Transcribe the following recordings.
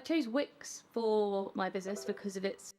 chose Wix for my business because of its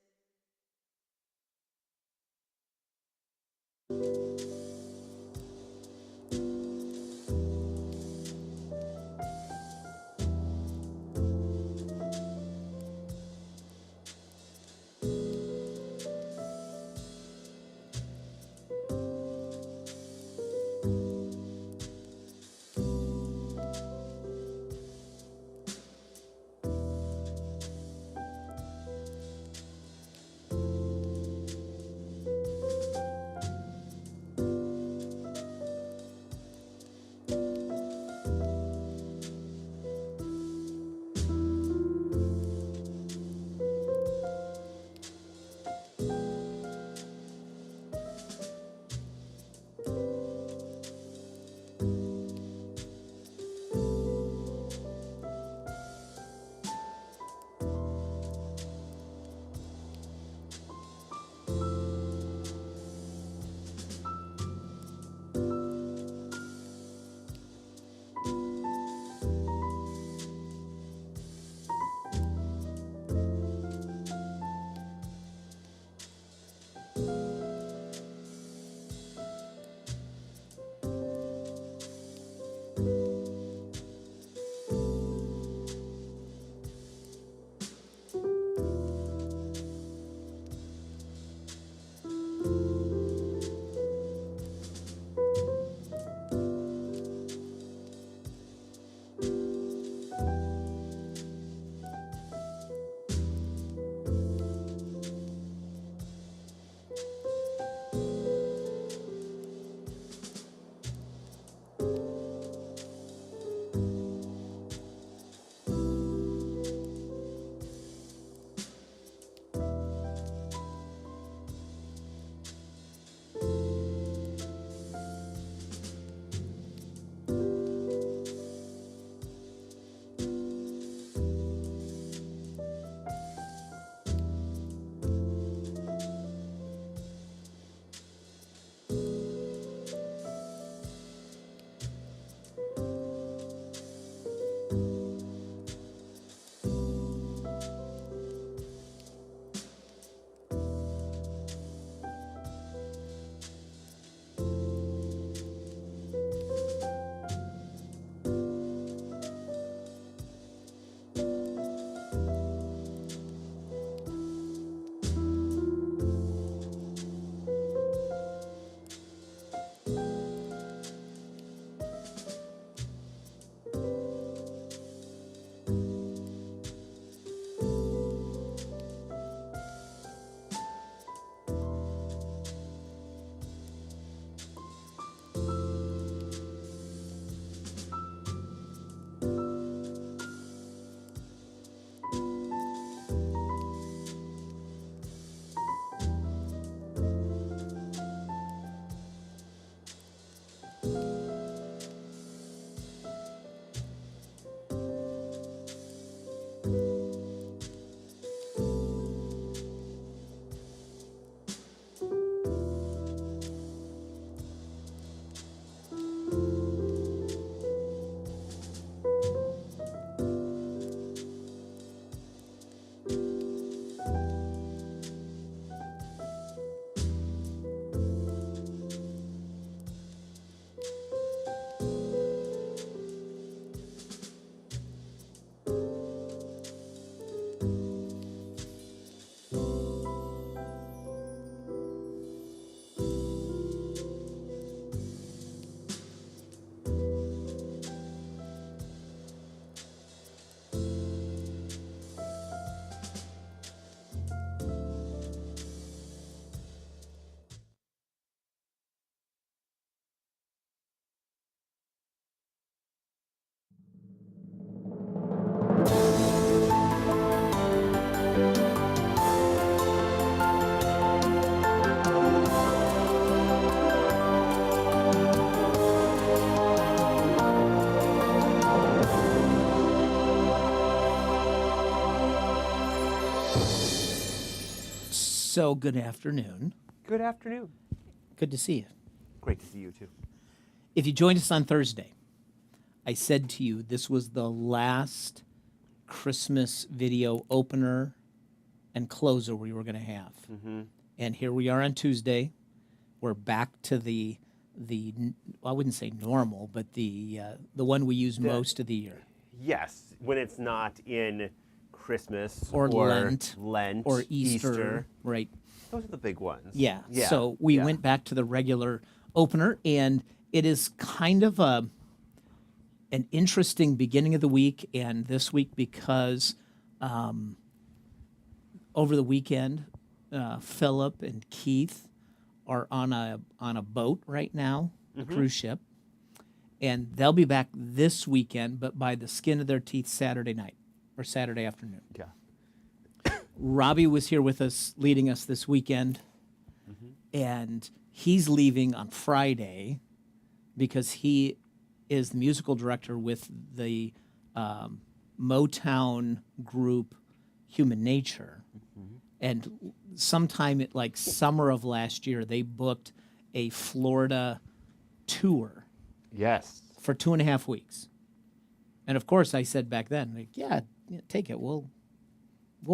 So, good afternoon. Good afternoon. Good to see you. Great to see you too. If you joined us on Thursday, I said to you this was the last Christmas video opener and closer we were going to have. And here we are on Tuesday. We're back to the I wouldn't say normal, but the one we use most of the year. Yes, when it's not in Christmas Or Lent, or Easter. Easter, right? Those are the big ones. Yeah. So we went back to the regular opener, and it is kind of an interesting beginning of the week and this week because over the weekend, Philip and Keith are on a boat right now, a cruise ship, and they'll be back this weekend, but by the skin of their teeth Saturday night or Saturday afternoon. Yeah. Robbie was here with us, leading us this weekend, and he's leaving on Friday because he is the musical director with the Motown group Human Nature. And sometime at like summer of last year, they booked a Florida tour Yes. for 2.5 weeks. And of course, I said back then, like, yeah, take it. We'll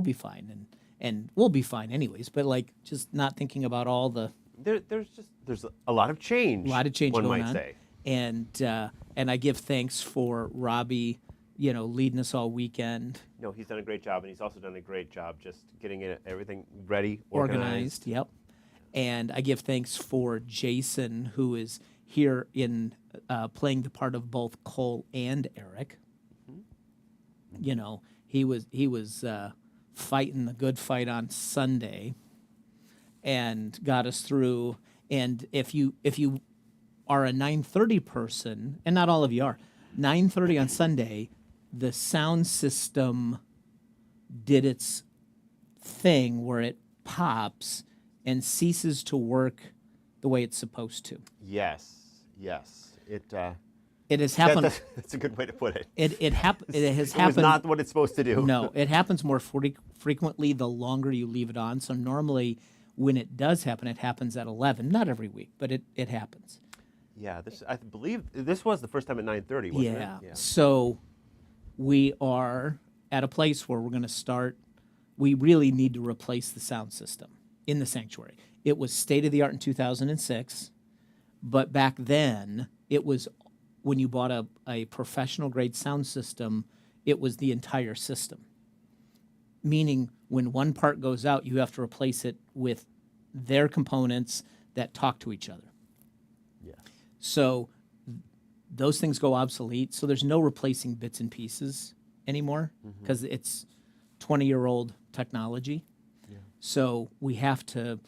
be fine, and we'll be fine anyways. But like, just not thinking about all the There's a lot of change. one going might on. say. And I give thanks for Robbie, leading us all weekend, No, he's done a great job, and he's also done a great job just getting everything ready, organized. Yep. And I give thanks for Jason, who is here in playing the part of both Cole and Eric. He was fighting the good fight on Sunday, and got us through. And if you are a 9:30 person, and not all of you are, 9:30 on Sunday, the sound system did its thing where it pops and ceases to work the way it's supposed to. Yes. It has happened. That's a good way to put it. It has It was happened. not what it's supposed to do. No, it happens more frequently the longer you leave it on. So normally, when it does happen, it happens at 11. Not every week, but it happens. Yeah, I believe this was the first time at 9:30, wasn't Yeah. it? Yeah. So we are at a place where we're going to start. We really need to replace the sound system in the sanctuary. It was state of the art in 2006, but back then it was when you bought a professional grade sound system, it was the entire system. Meaning when one part goes out, you have to replace it with their components that talk to each other. Yeah. So those things go obsolete. So there's no replacing bits and pieces anymore because it's 20-year-old technology. Yeah. So we have to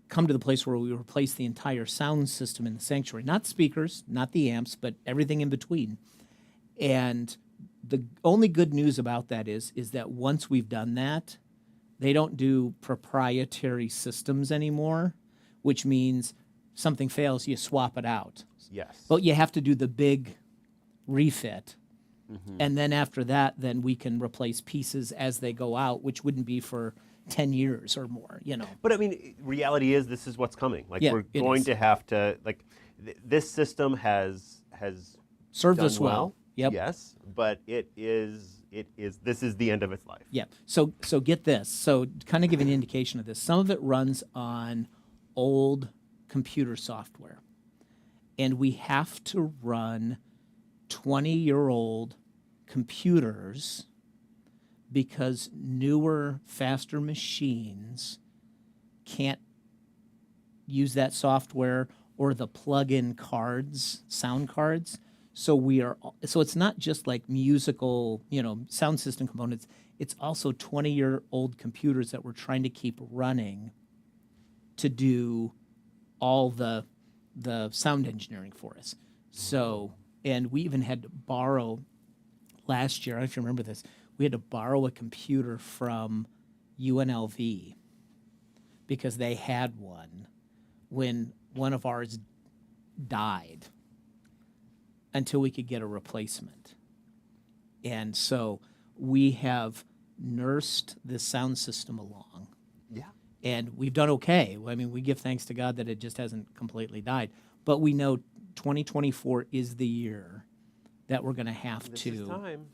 come to the place where we replace the entire sound system in the sanctuary, not speakers, not the amps, but everything in between. And the only good news about that is that once we've done that, they don't do proprietary systems anymore, which means something fails, you swap it out. Yes. But you have to do the big refit. And then after that, then we can replace pieces as they go out, which wouldn't be for 10 years or more, But I mean, reality is this is what's coming. Like Yeah, we're it going is. to have to this system has Served done us well. Yep. Yes, but this is the end of its life. Yeah. So get this. So kind of give you an indication of this. Some of it runs on old computer software. And we have to run 20-year-old computers because newer, faster machines can't use that software or the plug-in cards, sound cards. So it's not just like musical, sound system components. It's also 20-year-old computers that we're trying to keep running to do all the sound engineering for us. So, and we even had to borrow last year, I don't know if you remember this, we had to borrow a computer from UNLV because they had one when one of ours died until we could get a replacement. And so we have nursed this sound system along. Yeah. And we've done okay. I mean, we give thanks to God that it just hasn't completely died. But we know 2024 is the year that we're going to have This to is time.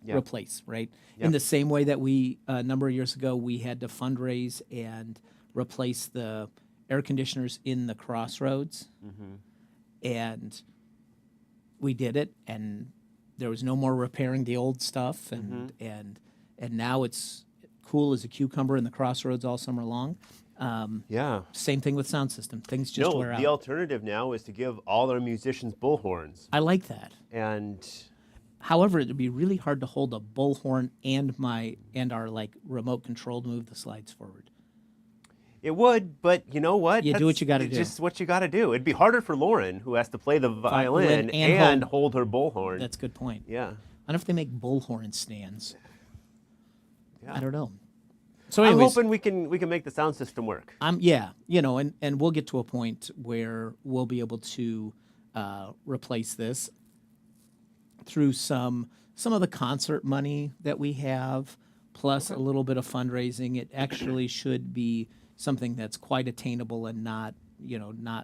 Yeah. replace, right? In Yep. the same way that we, a number of years ago, we had to fundraise and replace the air conditioners in the crossroads. And we did it, and there was no more repairing the old stuff, and now it's cool as a cucumber in the crossroads all summer long. Yeah. Same thing with sound system. Things just No, wear the out. alternative now is to give all our musicians bullhorns. I like that. And However, it'd be really hard to hold a bullhorn and our like remote control to move the slides forward. it would, but you know what? You do what you gotta It's do. just what you got to do. It'd be harder for Lauren, who has to play the violin and and hold her bullhorn. That's a good point. Yeah. I wonder if they make bullhorn stands. Yeah. I don't know. So, I'm anyways, hoping we can make the sound system work. yeah, and we'll get to a point where we'll be able to replace this through some of the concert money that we have, plus a little bit of fundraising. It actually should be something that's quite attainable and not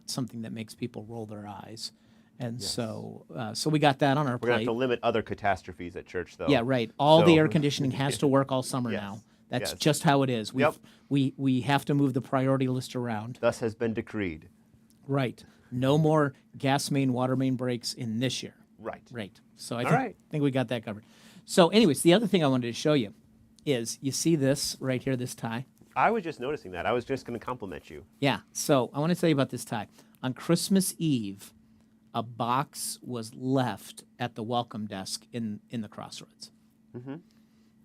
something that makes people roll their eyes. And so we got that on our We're gonna have plate. to limit other catastrophes at church, though. Yeah, right. All the So- air conditioning has to work all summer Yes. now. That's Yes. just how it is. Yep. We have to move the priority list around. Thus has been decreed. Right. No more gas main, water main breaks in this year. Right. Right. So I All think, right. think we got that covered. So, anyways, the other thing I wanted to show you is you see this right here, this tie? I was just noticing that. I was just going to compliment you. Yeah. So I want to tell you about this tie. On Christmas Eve, a box was left at the welcome desk in the crossroads.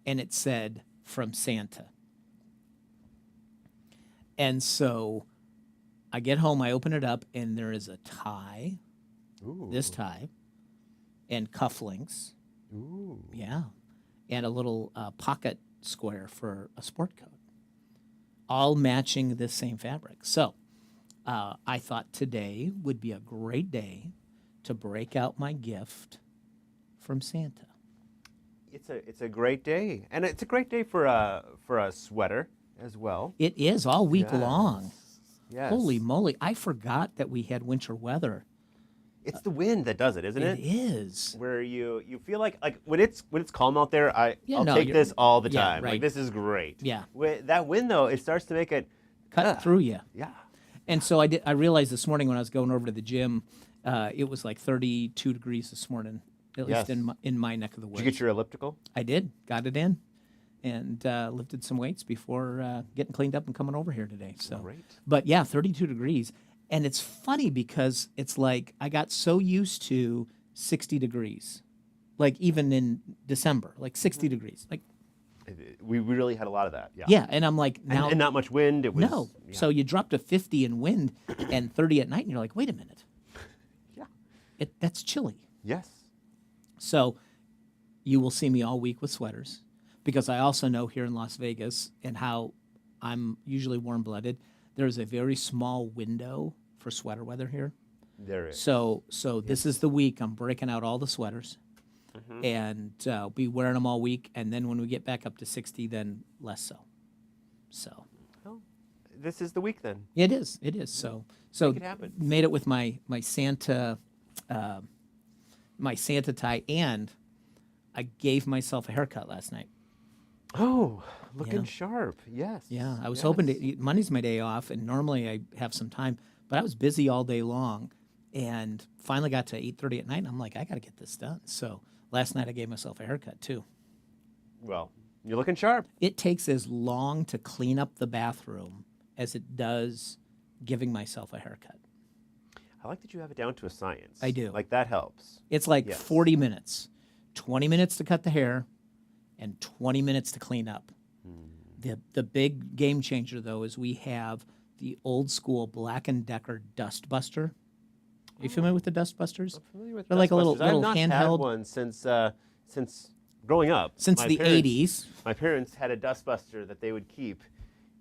And it said, "From Santa." And so I get home, I open it up, and there is a tie, Ooh. this tie, and cufflinks. Ooh. Yeah. And a little pocket square for a sport coat, all matching this same fabric. So I thought today would be a great day to break out my gift from Santa. It's a great day, and it's a great day for a sweater as well. It is all week Yes. long. Yes. Holy moly. I forgot that we had winter weather. It's the wind that does it, isn't It it? is. Where you feel like when it's calm out there, I'll no, take you're- this all the yeah, time. right. Like this is great. Yeah. That wind though, it starts to make it Cut through you. Yeah. And so I realized this morning when I was going over to the gym, it was like 32 degrees this morning, at Yes. least in my neck of the woods. Did you get your elliptical? I did. Got it in. And lifted some weights before getting cleaned up and coming over here today. So, Great. But yeah, 32 degrees. And it's funny because it's like I got so used to 60 degrees, like even in December, like 60 degrees. Like, We really had a lot of that. Yeah. yeah. And I'm like, now, And not much wind. It was no. yeah. So you drop to 50 in wind and 30 at night, and you're like, wait a minute. Yeah. That's chilly. Yes. So you will see me all week with sweaters because I also know here in Las Vegas and how I'm usually warm-blooded, there's a very small window for sweater weather here. There is. So this is the week I'm breaking out all the sweaters Mm-hmm. and be wearing them all week. And then when we get back up to 60, then less so. So Well, this is the week then. it is. It is. So Make it happen. made it with my Santa tie, and I gave myself a haircut last night. Oh, looking Yeah. sharp. Yes. Yeah, I was yes. hoping to. Monday's my day off, and normally I have some time, but I was busy all day long, and finally got to 8:30 at night. And I'm like, I got to get this done. So last night I gave myself a haircut too. Well, you're looking sharp. It takes as long to clean up the bathroom as it does giving myself a haircut. I like that you have it down to a science. I do. Like that helps. It's like Yes. 40 minutes, 20 minutes to cut the hair, and 20 minutes to clean up. The big game changer, though, is we have the old school Black & Decker Dust Buster. Are you familiar with the Dust Busters? I'm familiar with They're like a little- Dustbusters. I have little not had handheld- one since growing up. Since My the parents- 80s. My parents had a dustbuster that they would keep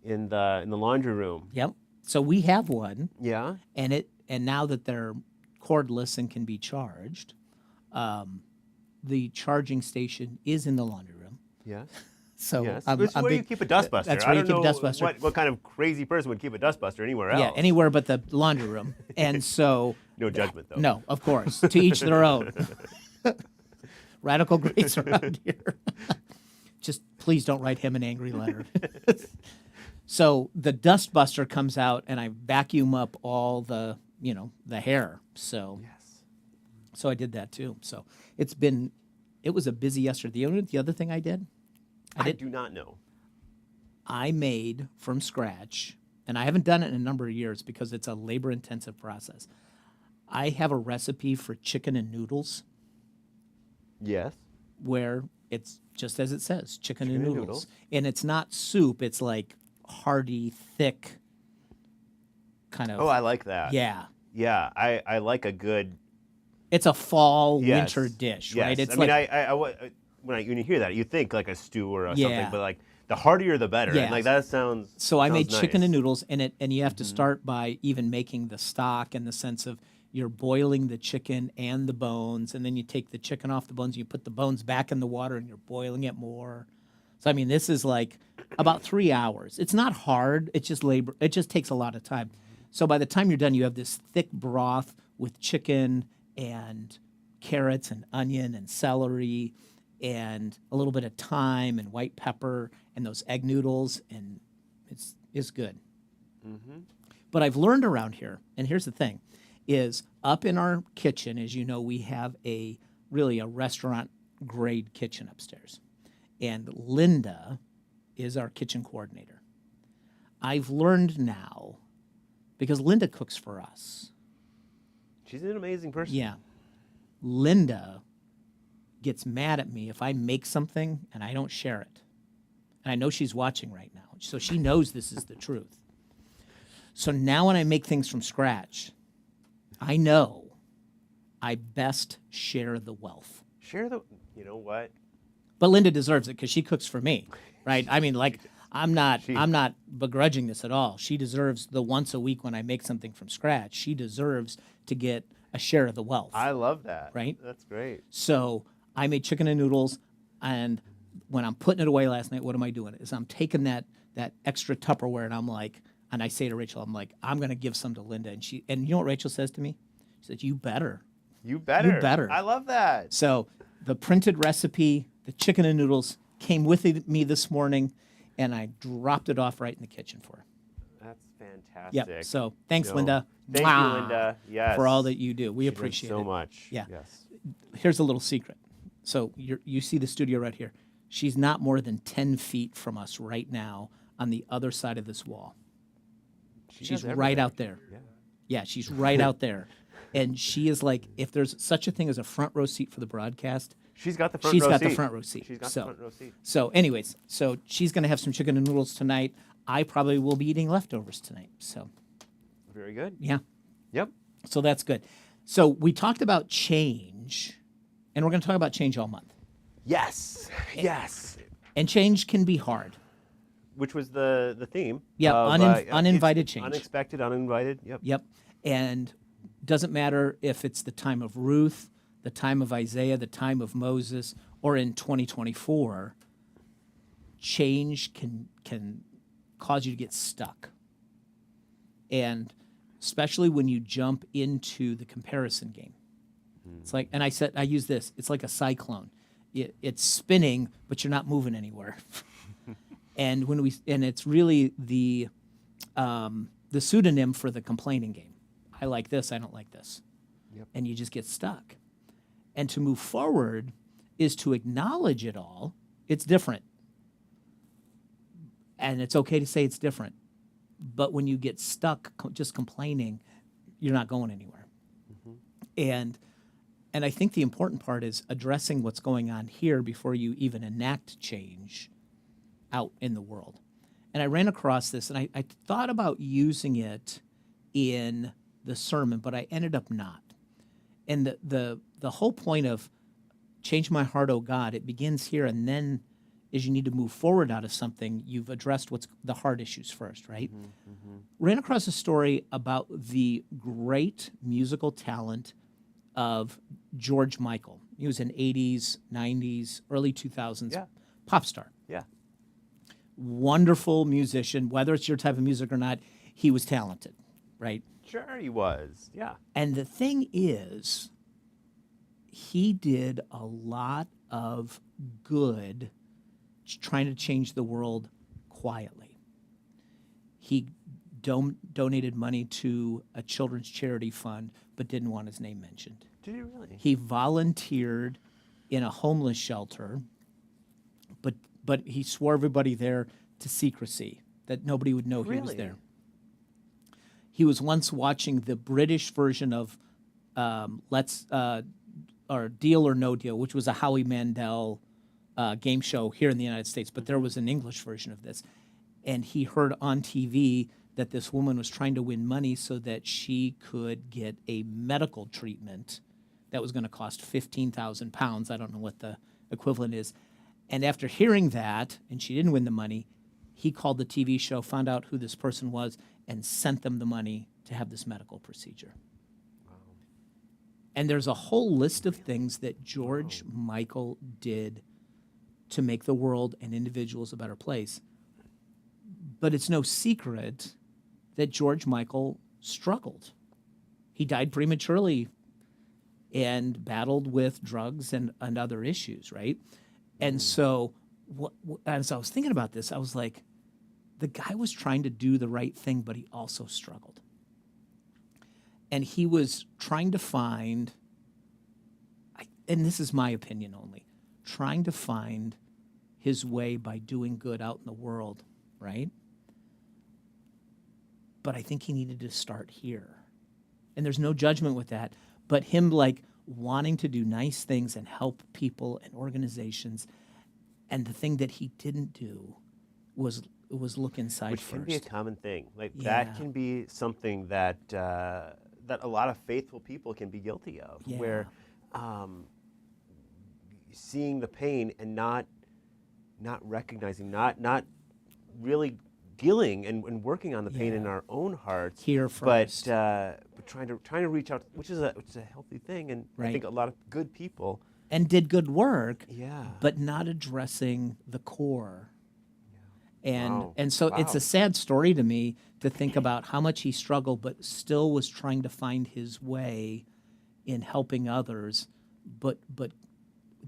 in the laundry room. Yep. So we have one, Yeah. and now that they're cordless and can be charged, the charging station is in the laundry room. Yes. So Yes. I'm Where do you big- keep a dustbuster? That's I where you don't keep a know dustbuster. What kind of crazy person would keep a dustbuster anywhere else? Yeah, anywhere but the laundry room. And so No judgment though. no, of course, to each their own. Radical Grace around here. Just please don't write him an angry letter. So the dust buster comes out and I vacuum up all the, the hair. So, Yes. so I did that too. So it was a busy yesterday. The other thing I did, I do not know. I made from scratch, and I haven't done it in a number of years because it's a labor intensive process. I have a recipe for chicken and noodles Yes. where it's just as it says, chicken and Chicken and noodles. noodles. And it's not soup, it's like hearty, thick kind of. Oh, I like that. Yeah. Yeah, I like a good. It's a fall Yes. winter dish, Yes. right? It's I like mean, when you hear that, you think like a stew or something, Yeah. but like the heartier the better. Yes. And like that sounds. so I made sounds chicken nice. and noodles and you have to start by even making the stock in the sense of you're boiling the chicken and the bones, and then you take the chicken off the bones, you put the bones back in the water and you're boiling it more. So I mean, this is like about 3 hours. It's not hard. It's just labor. It just takes a lot of time. So by the time you're done, you have this thick broth with chicken and carrots and onion and celery and a little bit of thyme and white pepper and those egg noodles, and it's good. But I've learned around here, and here's the thing, is up in our kitchen, as you know, we have really a restaurant grade kitchen upstairs. And Linda is our kitchen coordinator. I've learned now, because Linda cooks for us. She's an amazing person. Yeah. Linda gets mad at me if I make something and I don't share it. And I know she's watching right now, so she knows this is the truth. So now when I make things from scratch, I know I best share the wealth. Share the. You know what? But Linda deserves it because she cooks for me, right? I mean, like I'm not begrudging this at all. She deserves the once a week when I make something from scratch. She deserves to get a share of the wealth. I love that. Right? That's great. So I made chicken and noodles, and when I'm putting it away last night, what am I doing? Is I'm taking that extra Tupperware, and I'm like, and I say to Rachel, I'm like, I'm gonna give some to Linda, and you know what Rachel says to me? She says, "You better." You better. You better. I love that. So the printed recipe, the chicken and noodles, came with me this morning, and I dropped it off right in the kitchen for her. That's fantastic. Yep. So thanks, No. Linda. Thank Mwah, you, Linda. Yes. for all that you do. We She does appreciate so it. much. Yeah. Yes. Here's a little secret. So you see the studio right here. She's not more than 10 feet from us right now on the other side of this wall. She She's does right everything. out there. Yeah. Yeah, she's right out there. And she is like, if there's such a thing as a front row seat for the broadcast, She's got the front she's row got seat. the front row seat. She's got So- the front row seat. So anyways, so she's going to have some chicken and noodles tonight. I probably will be eating leftovers tonight. So Very good. yeah, Yep. so that's good. So we talked about change, and we're going to talk about change all month. Yes. Yes. And change can be hard. Which was the theme. Yeah, of, uninvited it's change. Unexpected, uninvited. Yep. Yep. And doesn't matter if it's the time of Ruth, the time of Isaiah, the time of Moses, or in 2024, change can cause you to get stuck. And especially when you jump into the comparison game. It's like, and I use this, it's like a cyclone. It's spinning, but you're not moving anywhere. And it's really the pseudonym for the complaining game. I like this, I don't like this. Yep. And you just get stuck. And to move forward is to acknowledge it all. It's different. And it's okay to say it's different. But when you get stuck just complaining, you're not going anywhere. And I think the important part is addressing what's going on here before you even enact change out in the world. And I ran across this, and I thought about using it in the sermon, but I ended up not. And the whole point of change my heart, oh God, it begins here, and then as you need to move forward out of something, you've addressed what's the hard issues first, right? Ran across a story about the great musical talent of George Michael. He was an 80s, 90s, early 2000s Yeah. pop star. Yeah. Wonderful musician. Whether it's your type of music or not, he was talented, right? Sure he was. Yeah. And the thing is, he did a lot of good trying to change the world quietly. He donated money to a children's charity fund, but didn't want his name mentioned. Did you really? He volunteered in a homeless shelter, but he swore everybody there to secrecy, that nobody would know he was Really? there. He was once watching the British version of or Deal or No Deal, which was a Howie Mandel game show here in the United States, but there was an English version of this. And he heard on TV that this woman was trying to win money so that she could get a medical treatment that was going to cost 15,000 pounds. I don't know what the equivalent is. And after hearing that, and she didn't win the money, he called the TV show, found out who this person was, and sent them the money to have this medical procedure. And there's a whole list of things that George Michael did to make the world and individuals a better place. But it's no secret that George Michael struggled. He died prematurely and battled with drugs and other issues, right? And so as I was thinking about this, I was like, the guy was trying to do the right thing, but he also struggled. And he was trying to find, and this is my opinion only, trying to find his way by doing good out in the world, right? But I think he needed to start here. And there's no judgment with that, but him like wanting to do nice things and help people and organizations. And the thing that he didn't do was look inside Which first. can be a common thing. Like Yeah. that can be something that that a lot of faithful people can be guilty of, Yeah. where seeing the pain and not recognizing, not really dealing and working on the pain in Yeah. our own hearts. Here first. But trying to reach out, which is a healthy thing, and I Right. think a lot of good people. And did good work, Yeah. but not addressing the core. And Wow. and so it's Wow. a sad story to me to think about how much he struggled, but still was trying to find his way in helping others, but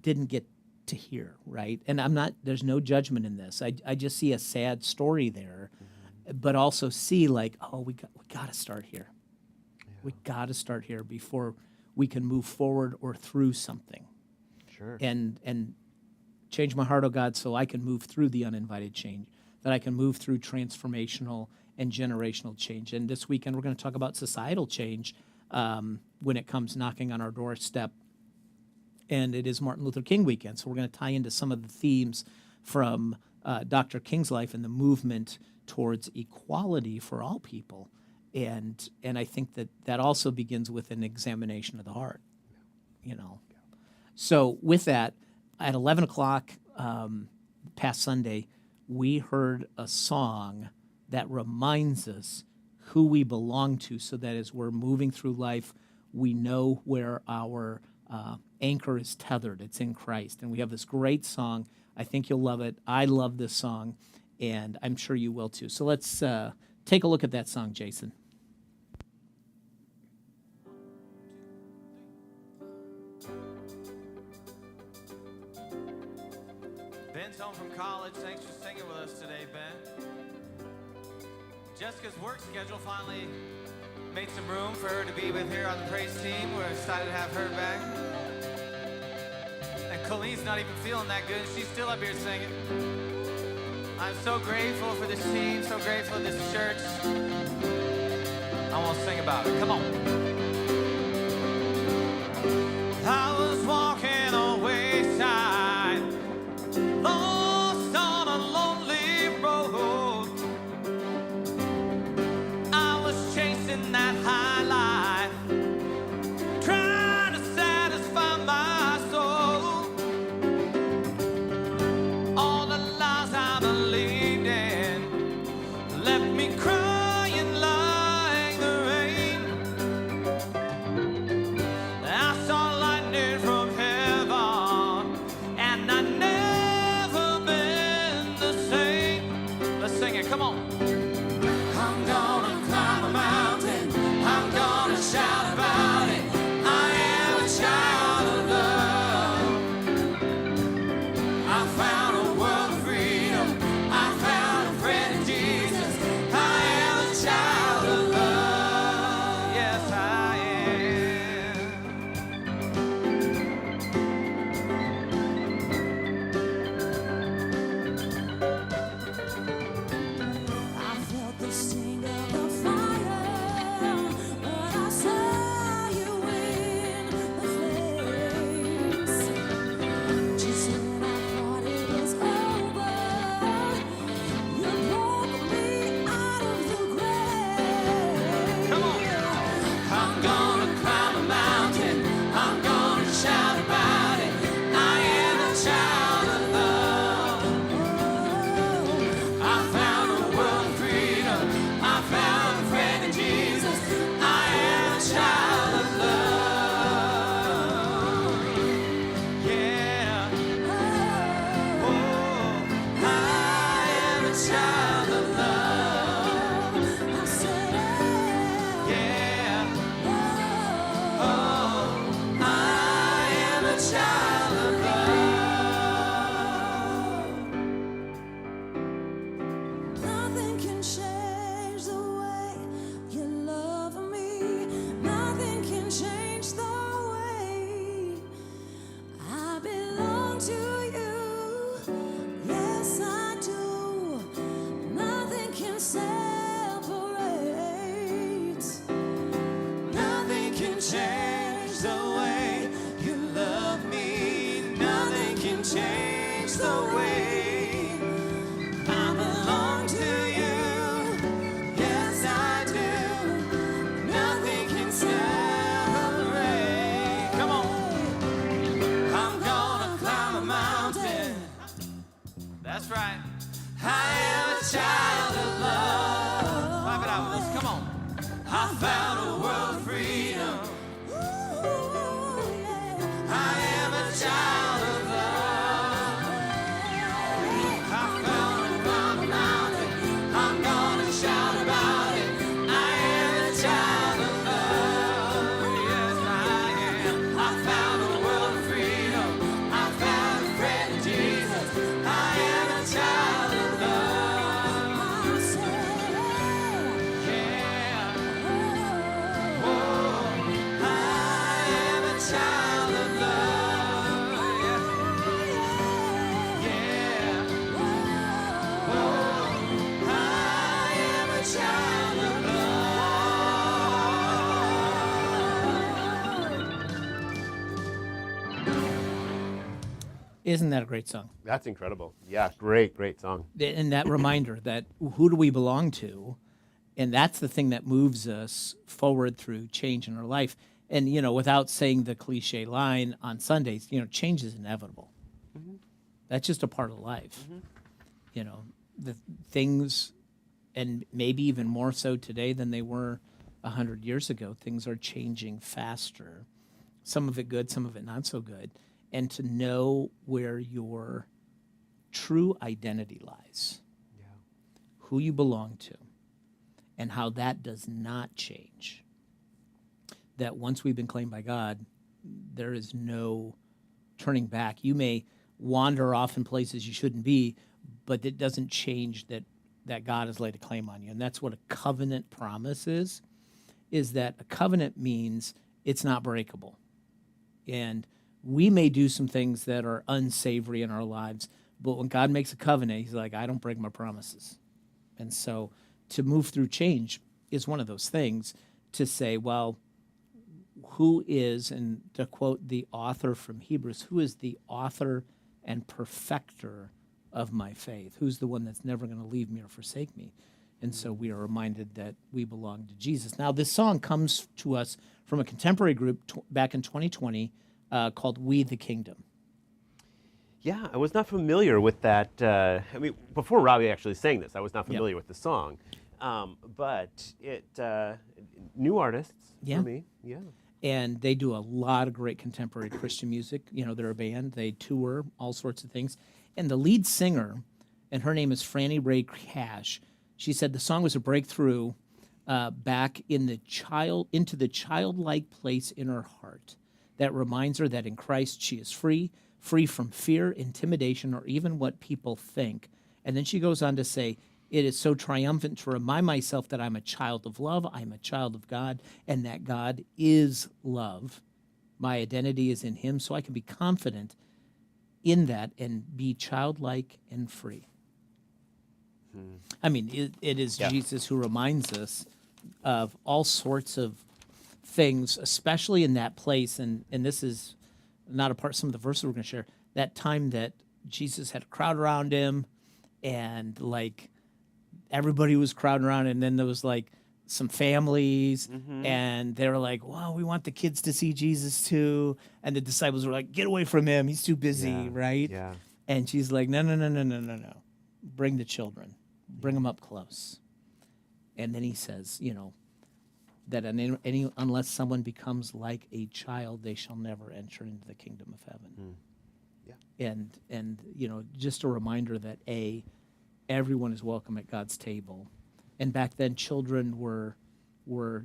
didn't get to hear, right? And there's no judgment in this. I just see a sad story there, but also see like, oh, we got to start here. We got to start here before we can move forward or through something. Sure. And change my heart, oh God, so I can move through the uninvited change, that I can move through transformational and generational change. And this weekend, we're going to talk about societal change when it comes knocking on our doorstep. And it is Martin Luther King weekend, so we're going to tie into some of the themes from Dr. King's life and the movement towards equality for all people. And I think that also begins with an examination of the heart, you know. So with that, at 11 o'clock past Sunday, we heard a song that reminds us who we belong to, so that as we're moving through life, we know where our anchor is tethered. It's in Christ. And we have this great song. I think you'll love it. I love this song, and I'm sure you will too. So let's take a look at that song, Jason. Ben's home from college. Thanks for singing with us today, Ben. Jessica's work schedule finally made some room for her to be with here on the praise team. We're excited to have her back. And Colleen's not even feeling that good. She's still up here singing. I'm so grateful for this team, so grateful for this church. I want to sing about it. Come on. I was walking a wayside, lost on a lonely road. I was chasing that high life, trying to satisfy my soul. All the lies I believed in left me crying like the rain. I saw lightning I found a world of freedom. I am a child of love. I found a promised mountain. I'm gonna shout about it. I am a child of love. Yes, I am. I found a world of freedom. I found a friend in Jesus. I am a child of love. Yeah. Whoa. I am a child of love. Yeah. Yeah. Whoa. I am a child of love. Isn't that a great song? That's incredible. Yeah, great, great song. And that reminder that who do we belong to? And that's the thing that moves us forward through change in our life. And, you know, without saying the cliche line on Sundays, you know, change is inevitable. That's just a part of life. You know, the things, and maybe even more so today than they were 100 years ago, things are changing faster. Some of it good, some of it not so good. And to know where your true identity lies, who you belong to, and how that does not change. That once we've been claimed by God, there is no turning back. You may wander off in places you shouldn't be, but it doesn't change that God has laid a claim on you. And that's what a covenant promise is that a covenant means it's not breakable. And we may do some things that are unsavory in our lives, but when God makes a covenant, he's like, I don't break my promises. And so to move through change is one of those things to say, well, who is, and to quote the author from Hebrews, who is the author and perfecter of my faith? Who's the one that's never going to leave me or forsake me? And so we are reminded that we belong to Jesus. Now, this song comes to us from a contemporary group back in 2020 called We the Kingdom. Yeah, I was not familiar with that. I mean, before Robbie actually sang this, I was not familiar with the song. But it, new artists for me. Yeah. And they do a lot of great contemporary Christian music. You know, they're a band. They tour, all sorts of things. And the lead singer, and her name is Franny Ray Cash, she said the song was a breakthrough back into the childlike place in her heart that reminds her that in Christ she is free from fear, intimidation, or even what people think. And then she goes on to say, it is so triumphant to remind myself that I'm a child of love, I'm a child of God, and that God is love. My identity is in him, so I can be confident in that and be childlike and free. I mean, it is Jesus who reminds us of all sorts of things, especially in that place, and this is not a part, some of the verses we're going to share, that time that Jesus had a crowd around him, and like everybody was crowding around, and then there was like some families, and they were like, wow, we want the kids to see Jesus too, and the disciples were like, get away from him, he's too busy, right? Yeah. And she's like, no, bring the children, bring them up close. And then he says, you know, that unless someone becomes like a child, they shall never enter into the kingdom of heaven. And you know, just a reminder that everyone is welcome at God's table. And back then, children were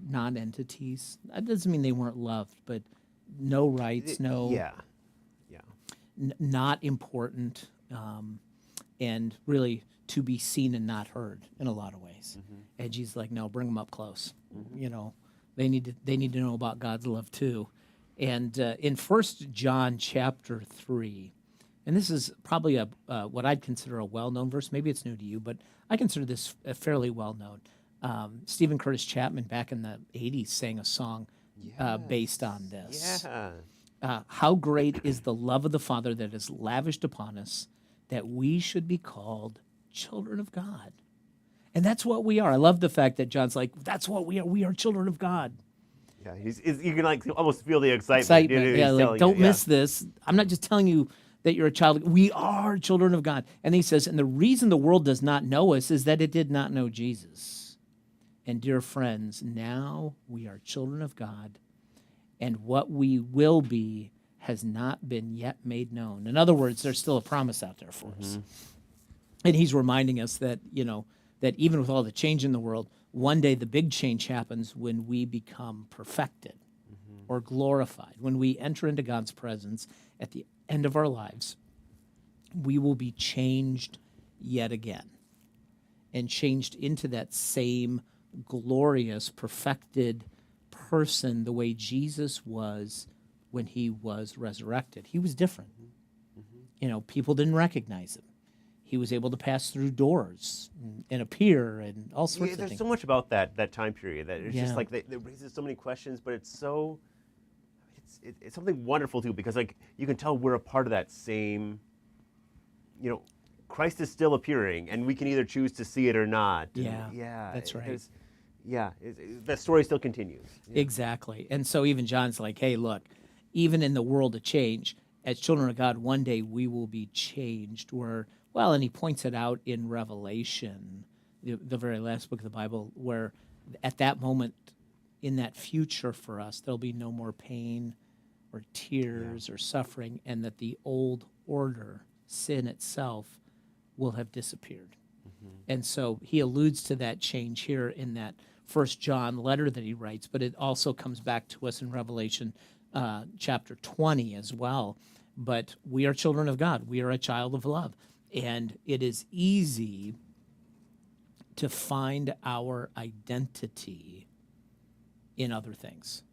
non-entities. That doesn't mean they weren't loved, but no rights, not important, and really to be seen and not heard in a lot of ways. And Jesus like, no, bring them up close. You know, they need to know about God's love too. And in 1 John chapter 3, and this is probably what I'd consider a well-known verse. Maybe it's new to you, but I consider this fairly well-known. Stephen Curtis Chapman back in the 80s sang a song based on this. How great is the love of the Father that is lavished upon us, that we should be called children of God. And that's what we are. I love the fact that John's like, that's what we are. We are children of God. Yeah, you can like almost feel the excitement. Don't miss this. I'm not just telling you that you're a child. We are children of God. And he says, and the reason the world does not know us is that it did not know Jesus. And dear friends, now we are children of God, and what we will be has not been yet made known. In other words, there's still a promise out there for us. And he's reminding us that, that even with all the change in the world, one day the big change happens when we become perfected or glorified. When we enter into God's presence at the end of our lives, we will be changed yet again and changed into that same glorious, perfected person the way Jesus was when he was resurrected. He was different. People didn't recognize him. He was able to pass through doors and appear and all sorts of There's things. so much about that time period that it's Yeah. just like it raises so many questions, but it's something wonderful too, because like you can tell we're a part of that same, Christ is still appearing, and we can either choose to see it or not. And Yeah, that's right. That story still continues. Yeah. Exactly. And so even John's like, hey, look, even in the world of change, as children of God, one day we will be changed. And he points it out in Revelation, the very last book of the Bible, where at that moment, in that future for us, there'll be no more pain or tears or suffering, and that the old order, sin itself, will have disappeared. And so he alludes to that change here in that First John letter that he writes, but it also comes back to us in Revelation chapter 20 as well. But we are children of God. We are a child of love. And it is easy to find our identity in other things.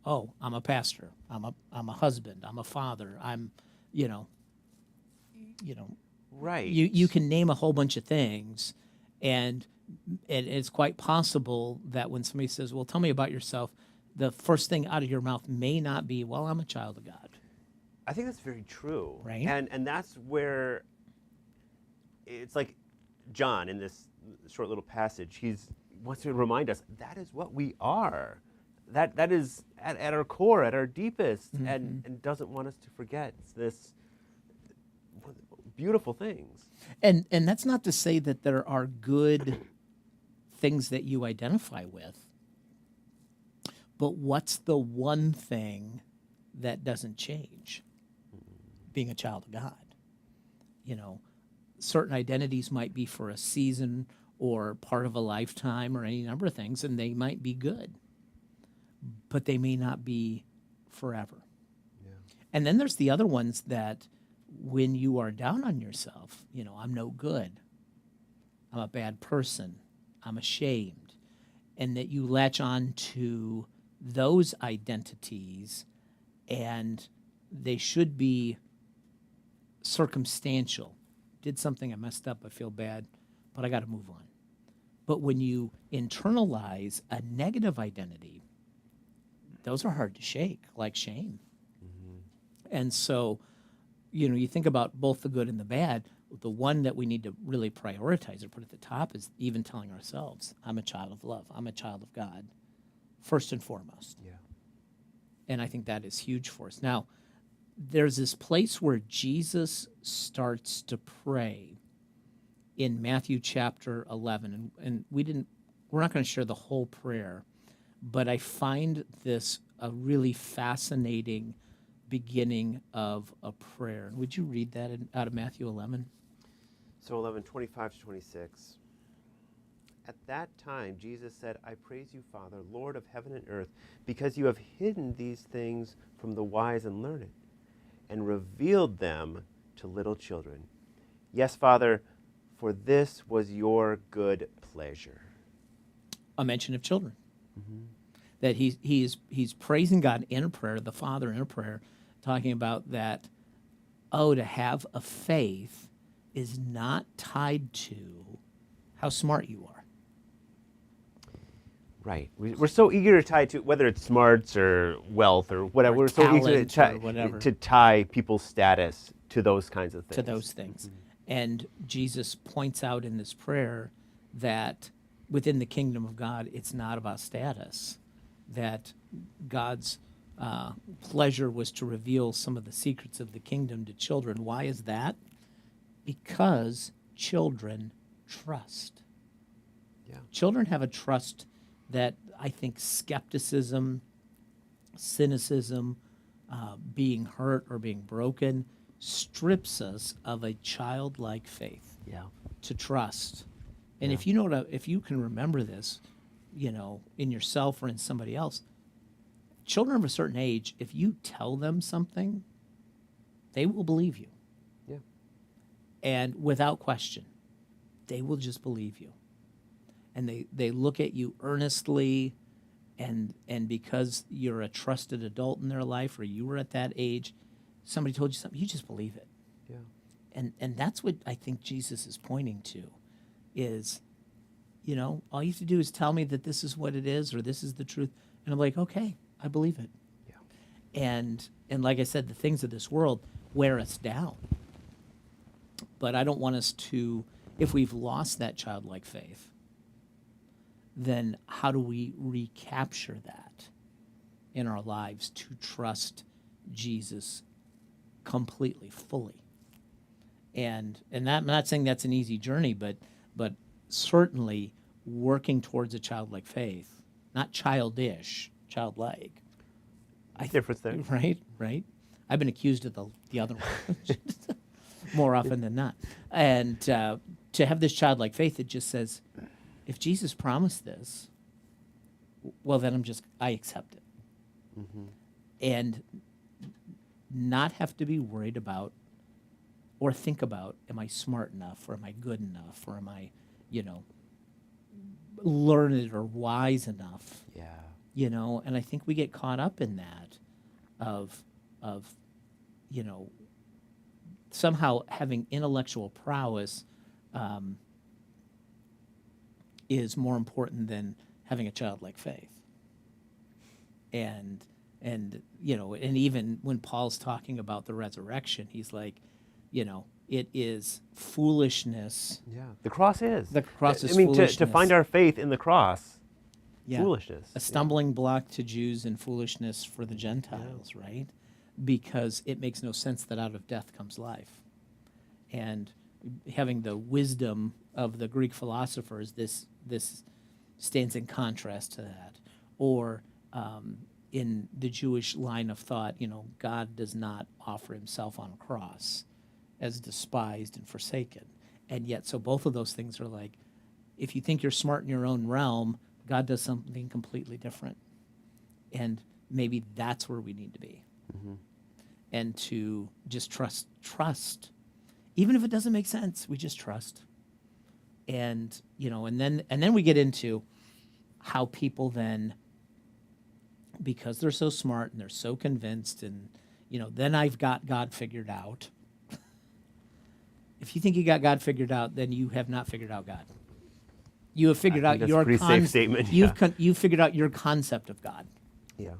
Oh, I'm a pastor. I'm a husband. I'm a father. I'm, Right. You can name a whole bunch of things, and it's quite possible that when somebody says, well, tell me about yourself, the first thing out of your mouth may not be, well, I'm a child of God. I think that's very true. Right. And that's where it's like John in this short little passage, he wants to remind us that is what we are. That is at our core, at our deepest, and doesn't want us to forget this beautiful things. And that's not to say that there are good things that you identify with, but what's the one thing that doesn't change? Being a child of God. Certain identities might be for a season or part of a lifetime or any number of things, and they might be good, but they may not be forever. Yeah. And then there's the other ones that when you are down on yourself, I'm no good, I'm a bad person, I'm ashamed, and that you latch on to those identities, and they should be circumstantial. Did something, I messed up, I feel bad, but I got to move on. But when you internalize a negative identity, those are hard to shake, like shame. And so, you think about both the good and the bad. The one that we need to really prioritize or put at the top is even telling ourselves, I'm a child of love. I'm a child of God, first and foremost. Yeah. And I think that is huge for us. Now, there's this place where Jesus starts to pray in Matthew chapter 11. And we're not going to share the whole prayer, but I find this a really fascinating beginning of a prayer. Would you read that out of Matthew 11? So 11:25-26. At that time, Jesus said, I praise you, Father, Lord of heaven and earth, because you have hidden these things from the wise and learned, and revealed them to little children. Yes, Father, for this was your good pleasure. A mention of children. That he's praising God in a prayer, the Father in a prayer, talking about that, to have a faith is not tied to how smart you are. Right. We're so eager to tie to, whether it's smarts or wealth or whatever, Or we're so eager talent or to tie people's status to those kinds of things. To those things. And Jesus points out in this prayer that within the kingdom of God, it's not about status, that God's pleasure was to reveal some of the secrets of the kingdom to children. Why is that? Because children trust. Yeah. Children have a trust that I think skepticism, cynicism, being hurt or being broken strips us of a childlike faith Yeah. to trust. And Yeah. if you can remember this, in yourself or in somebody else, children of a certain age, if you tell them something, they will believe you. Yeah. And without question, they will just believe you. And they look at you earnestly, and because you're a trusted adult in their life, or you were at that age, somebody told you something, you just believe it. Yeah. And that's what I think Jesus is pointing to is, all you have to do is tell me that this is what it is or this is the truth. And I'm like, okay, I believe it. Yeah. And like I said, the things of this world wear us down. But I don't want us to, if we've lost that childlike faith, then how do we recapture that in our lives to trust Jesus completely, fully? And that, I'm not saying that's an easy journey, but certainly working towards a childlike faith, not childish, childlike. Difference there. Right. I've been accused of the other one more often than not. And to have this childlike faith that just says, if Jesus promised this, well, then I accept it. Mm-hmm. And not have to be worried about or think about, am I smart enough or am I good enough or am I, learned or wise enough? Yeah. And I think we get caught up in that of somehow having intellectual prowess is more important than having a childlike faith. And even when Paul's talking about the resurrection, he's like, it is foolishness. Yeah. The cross is. The cross is I mean, foolishness. to find our faith in the cross, Yeah. foolishness. A stumbling block to Jews and foolishness for the Gentiles, right? Because it makes no sense that out of death comes life. And having the wisdom of the Greek philosophers, this stands in contrast to that. Or in the Jewish line of thought, God does not offer himself on a cross as despised and forsaken. And yet, so both of those things are like, if you think you're smart in your own realm, God does something completely different. And maybe that's where we need to be. Mm-hmm. And to just trust. Even if it doesn't make sense, we just trust. And, and then we get into how people then, because they're so smart and they're so convinced and, then I've got God figured out. If you think you got God figured out, then you have not figured out God. You have figured out that's your a pretty safe statement. Yeah. You've figured out your concept of God. Yeah.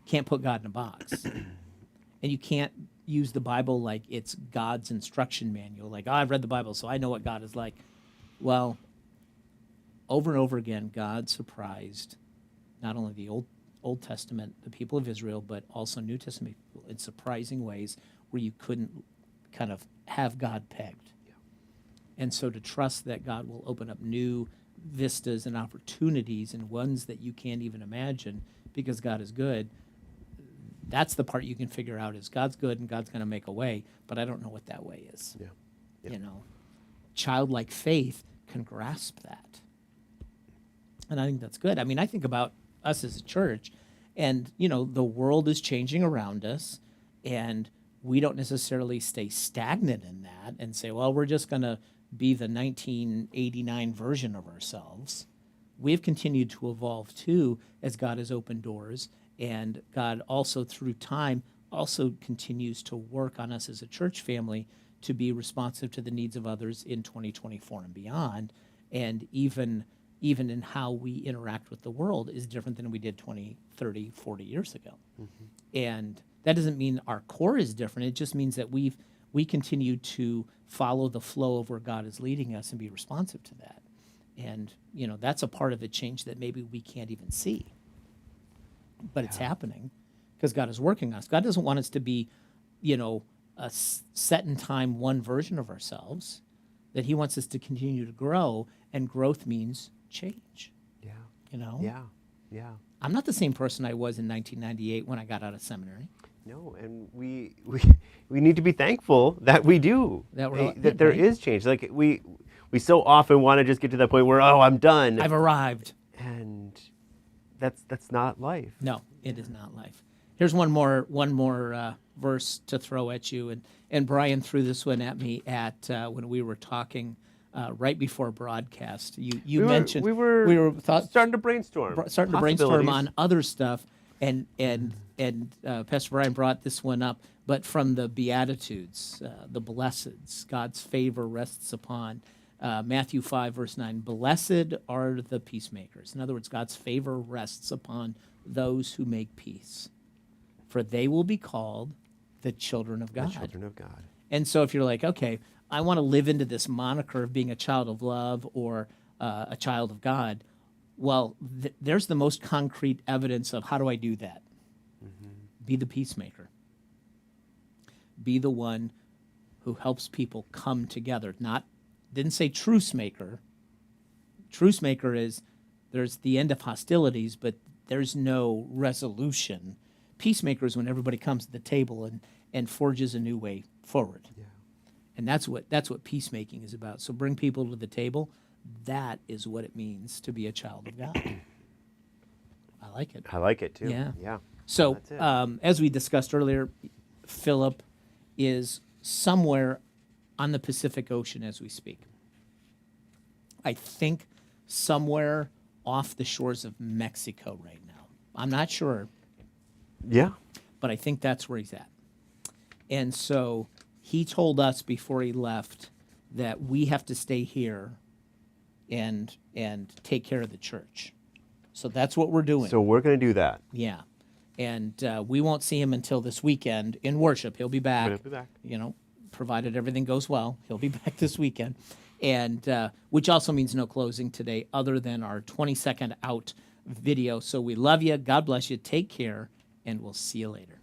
Can't put God in a box. And you can't use the Bible like it's God's instruction manual. Like, I've read the Bible, so I know what God is like. Well, over and over again, God surprised not only the Old Testament, the people of Israel, but also New Testament people in surprising ways where you couldn't kind of have God pegged. Yeah. And so to trust that God will open up new vistas and opportunities and ones that you can't even imagine because God is good, that's the part you can figure out is God's good and God's going to make a way, but I don't know what that way is. Yeah. Yeah. Childlike faith can grasp that. And I think that's good. I mean, I think about us as a church and, the world is changing around us and we don't necessarily stay stagnant in that and say, well, we're just going to be the 1989 version of ourselves. We've continued to evolve too as God has opened doors, and God also through time also continues to work on us as a church family to be responsive to the needs of others in 2024 and beyond. And even in how we interact with the world is different than we did 20, 30, 40 years ago. Mm-hmm. And that doesn't mean our core is different. It just means that we continue to follow the flow of where God is leading us and be responsive to that. And, that's a part of the change that maybe we can't even see. But it's happening because God is working on us. God doesn't want us to be, a set in time one version of ourselves, that he wants us to continue to grow, and growth means change. Yeah. You know? Yeah. Yeah. I'm not the same person I was in 1998 when I got out of seminary. No, and we need to be thankful that we do. That there is change. Like we so often want to just get to that point where, oh, I'm done. I've arrived. And that's not life. No, it is not life. Here's one more verse to throw at you, and Brian threw this one at me when we were talking right before broadcast. You mentioned we were starting to brainstorm on other stuff, and Pastor Brian brought this one up, but from the Beatitudes, the blesseds, God's favor rests upon. Matthew 5, verse 9, blessed are the peacemakers. In other words, God's favor rests upon those who make peace, for they will be called the children of God. The children of God. And so if you're like, okay, I want to live into this moniker of being a child of love or a child of God, well, there's the most concrete evidence of how do I do that? Mm-hmm. Be the peacemaker. Be the one who helps people come together. Didn't say truce maker. Truce maker is there's the end of hostilities, but there's no resolution. Peacemaker is when everybody comes to the table and forges a new way forward. Yeah. And that's what peacemaking is about. So bring people to the table. That is what it means to be a child of God. I like it. I like it too. Yeah. Yeah. So as we discussed earlier, Philip is somewhere on the Pacific Ocean as we speak. I think somewhere off the shores of Mexico right now. I'm not sure. Yeah. But I think that's where he's at. And so he told us before he left that we have to stay here and take care of the church. So that's what we're doing. So we're going to do that. Yeah. And we won't see him until this weekend in worship. He'll be back. He'll be back. You know, provided everything goes well. He'll be back this weekend. And which also means no closing today other than our 20-second out video. So we love you. God bless you. Take care. And we'll see you later.